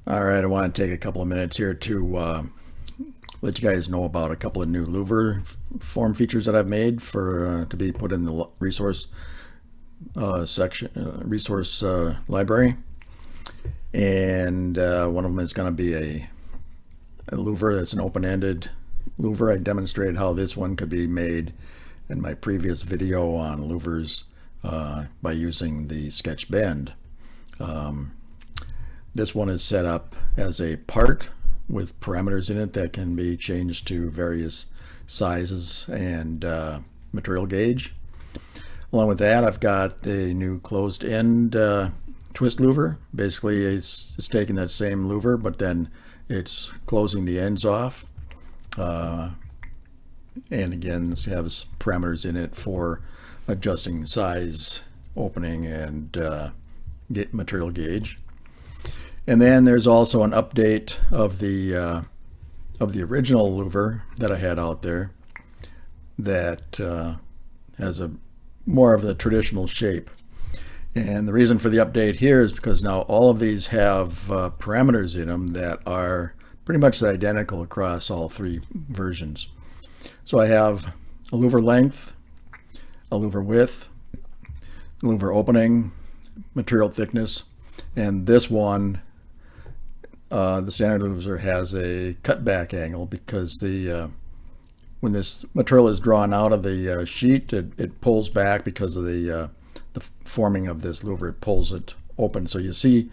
All right, I want to take a couple of minutes here to let you guys know about a couple of new Louver form features that I've made for to be put in the resource library. And one of them is going to be a louver that's an open-ended louver. I demonstrated how this one could be made in my previous video on louvers by using the sketch bend. This one is set up as a part with parameters in it that can be changed to various sizes and material gauge. Along with that, I've got a new closed end twist louver. Basically, it's taking that same louver, but then it's closing the ends off. And again, this has parameters in it for adjusting the size, opening, and get material gauge. And then there's also an update of the original louver that I had out there that has a more of the traditional shape. And the reason for the update here is because now all of these have parameters in them that are pretty much identical across all three versions. So I have a louver length, a louver width, louver opening, material thickness, and this one, the standard louver has a cutback angle because when this material is drawn out of the sheet, it pulls back because of the forming of this louver. It pulls it open, so you see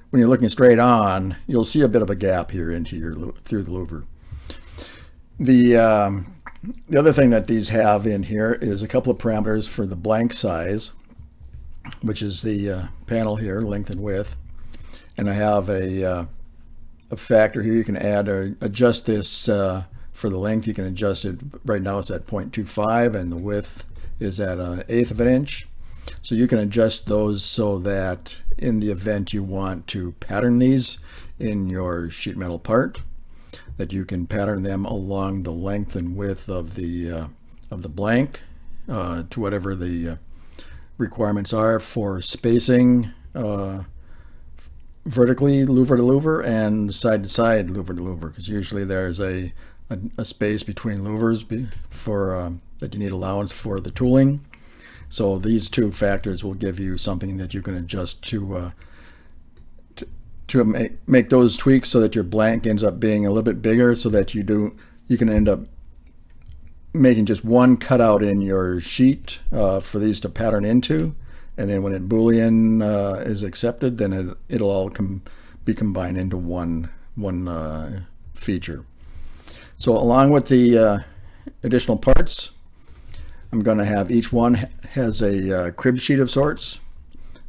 when you're looking straight on, you'll see a bit of a gap here through the louver. The other thing that these have in here is a couple of parameters for the blank size, which is the panel here, length and width. And I have a factor here you can add or adjust this for the length. You can adjust it. Right now it's at 0.25 and the width is at 1/8 of an inch. So you can adjust those so that in the event you want to pattern these in your sheet metal part, that you can pattern them along the length and width of the blank to whatever the requirements are for spacing, vertically louver to louver and side to side louver to louver, because usually there's a space between louvers for that you need allowance for the tooling. So these two factors will give you something that you can adjust to make those tweaks so that your blank ends up being a little bit bigger, so that you can end up making just one cutout in your sheet for these to pattern into, and then when Boolean is accepted, then it'll all be combined into one feature. So along with the additional parts, I'm going to have each one has a crib sheet of sorts.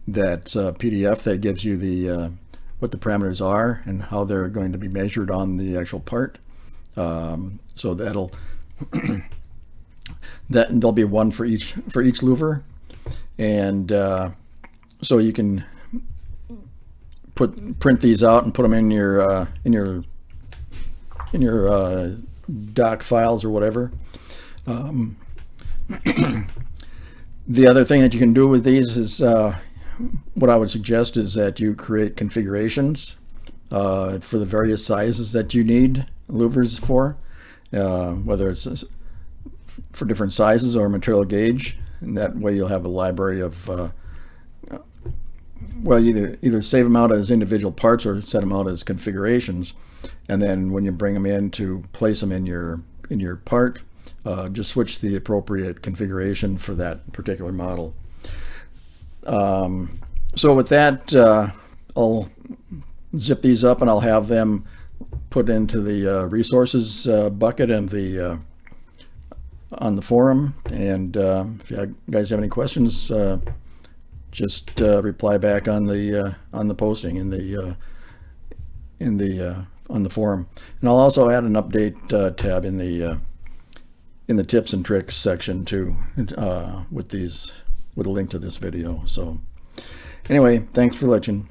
That's a PDF that gives you what the parameters are and how they're going to be measured on the actual part. So there'll be one for each louver, and so you can print these out and put them in your doc files or whatever. The other thing that you can do with these is what I would suggest is that you create configurations for the various sizes that you need louvers for, whether it's for different sizes or material gauge, and that way you'll have a library of well, either save them out as individual parts or set them out as configurations, and then when you bring them in to place them in your part, just switch the appropriate configuration for that particular model. So with that, I'll zip these up and I'll have them put into the resources bucket and on the forum. And if you guys have any questions, just reply back on the posting on the forum. And I'll also add an update tab in the tips and tricks section too, with a link to this video. So anyway, thanks for watching.